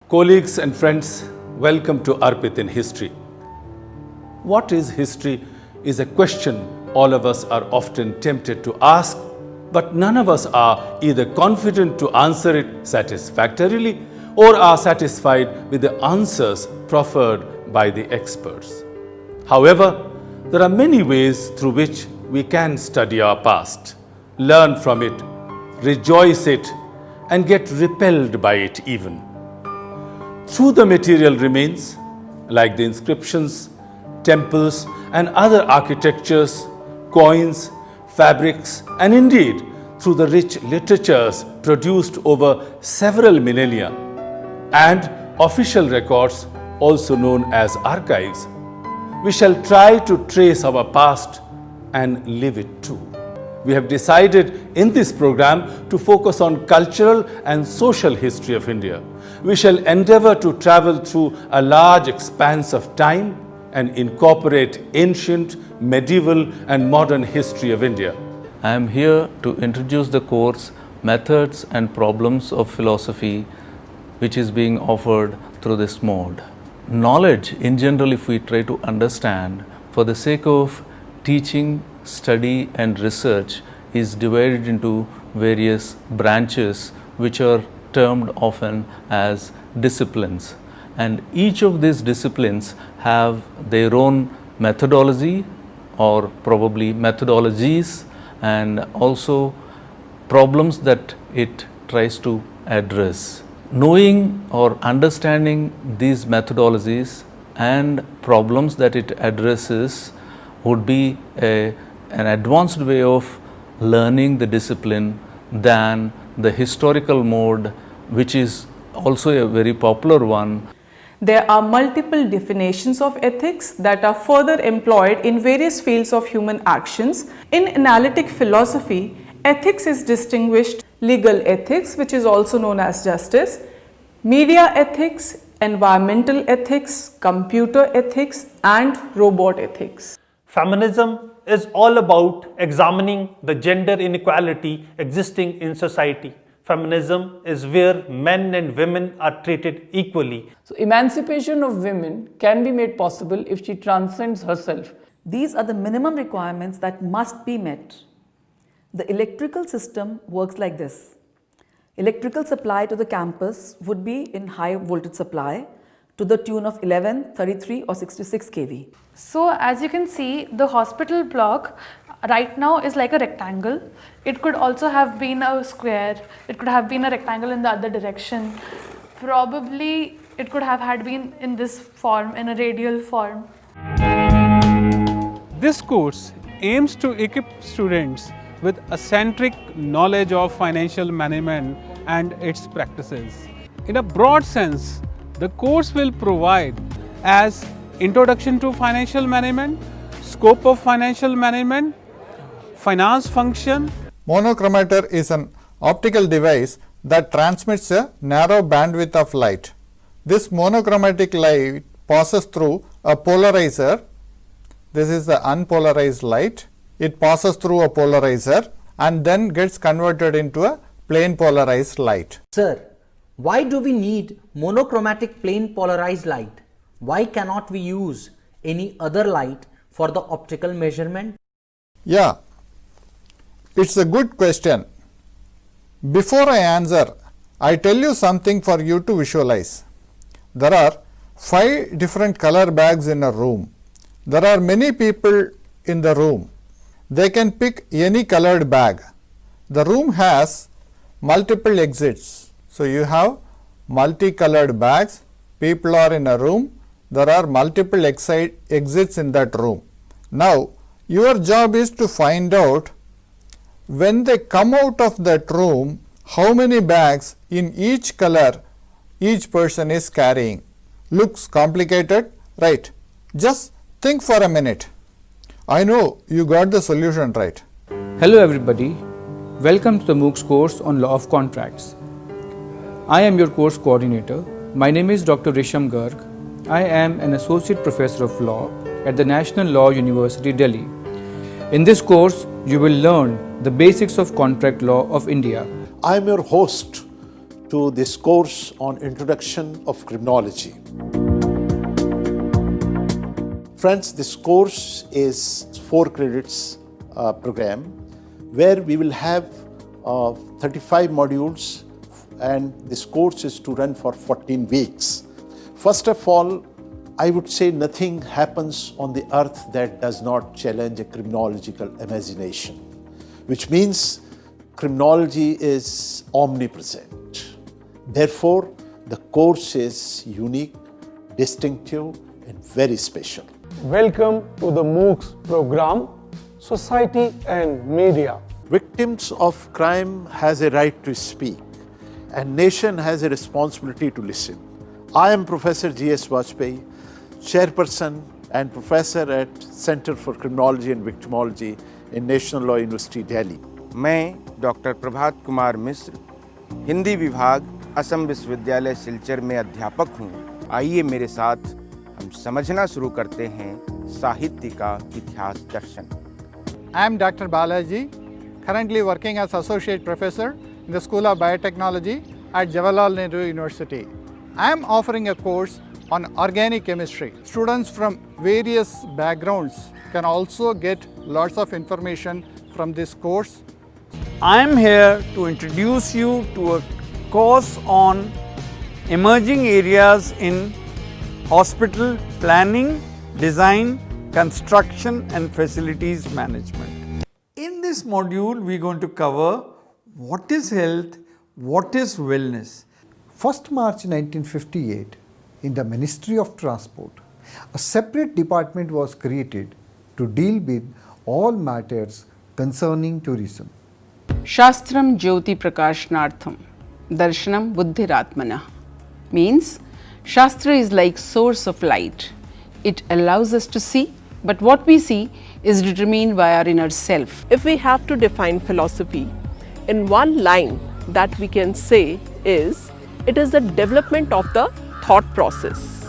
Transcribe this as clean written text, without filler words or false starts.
Colleagues and friends, welcome to Arpit in History. What is history is a question all of us are often tempted to ask, but none of us are either confident to answer it satisfactorily or are satisfied with the answers proffered by the experts. However, there are many ways through which we can study our past, learn from it, rejoice it, and get repelled by it even. Through the material remains, like the inscriptions, temples, and other architectures, coins, fabrics, and indeed through the rich literatures produced over several millennia, and official records, also known as archives, we shall try to trace our past and live it too. We have decided in this program to focus on cultural and social history of India. We shall endeavor to travel through a large expanse of time and incorporate ancient, medieval, and modern history of India. I am here to introduce the course Methods and Problems of Philosophy, which is being offered through this mode. Knowledge in general, if we try to understand for the sake of teaching, study and research, is divided into various branches which are termed often as disciplines, and each of these disciplines have their own methodology or probably methodologies and also problems that it tries to address. Knowing or understanding these methodologies and problems that it addresses would be an advanced way of learning the discipline than the historical mode, which is also a very popular one. There are multiple definitions of ethics that are further employed in various fields of human actions. In analytic philosophy, ethics is distinguished: legal ethics, which is also known as justice, media ethics, environmental ethics, computer ethics, and robot ethics. Feminism is all about examining the gender inequality existing in society. Feminism is where men and women are treated equally. So emancipation of women can be made possible if she transcends herself. These are the minimum requirements that must be met. The electrical system works like this. Electrical supply to the campus would be in high voltage supply to the tune of 11, 33 or 66 kV. So as you can see, the hospital block right now is like a rectangle. It could also have been a square. It could have been a rectangle in the other direction. Probably it could have had been in this form, in a radial form. This course aims to equip students with a centric knowledge of financial management and its practices. In a broad sense, the course will provide as introduction to financial management, scope of financial management, finance function. Monochromator is an optical device that transmits a narrow bandwidth of light. This monochromatic light passes through a polarizer. This is the unpolarized light. It passes through a polarizer and then gets converted into a plane polarized light. Sir, why do we need monochromatic plane polarized light? Why cannot we use any other light for the optical measurement? Yeah, it's a good question. Before I answer, I tell you something for you to visualize. There are 5 different color bags in a room. There are many people in the room. They can pick any colored bag. The room has multiple exits. So you have multicolored bags. People are in a room. There are multiple exits in that room. Now, your job is to find out when they come out of that room, how many bags in each color each person is carrying. Looks complicated, right? Just think for a minute. I know you got the solution right. Hello everybody. Welcome to the MOOCs course on Law of Contracts. I am your course coordinator. My name is Dr. Risham Garg. I am an Associate Professor of Law at the National Law University, Delhi. In this course, you will learn the basics of contract law of India. I am your host to this course on Introduction of Criminology. Friends, this course is 4 credits program where we will have 35 modules, and this course is to run for 14 weeks. First of all, I would say nothing happens on the earth that does not challenge a criminological imagination, which means criminology is omnipresent. Therefore, the course is unique, distinctive, and very special. Welcome to the MOOCs program, Society and Media. Victims of crime has a right to speak, and nation has a responsibility to listen. I am Professor G.S. Vajpayee, Chairperson and Professor at Center for Criminology and Victimology in National Law University, Delhi. मैं doctor Prabhat Kumar Mishra, Hindi विभाग असम विश्वविद्यालय सिलचर में अध्यापक हूँ। आइए मेरे साथ हम समझना शुरू करते हैं साहित्य का इतिहास दर्शन। I am Dr. Balaji, currently working as Associate Professor in the School of Biotechnology at Jawaharlal Nehru University. I am offering a course on organic chemistry. Students from various backgrounds can also get lots of information from this course. I am here to introduce you to a course on emerging areas in hospital planning, design, construction and facilities management. In this module, we are going to cover what is health, what is wellness. 1st March 1958, in the Ministry of Transport, a separate department was created to deal with all matters concerning tourism. Shastram Jyoti Prakashnartham Darshanam Buddhiratmana means Shastra is like source of light. It allows us to see, but what we see is determined by our inner self. If we have to define philosophy in one line, that we can say is, it is the development of the thought process.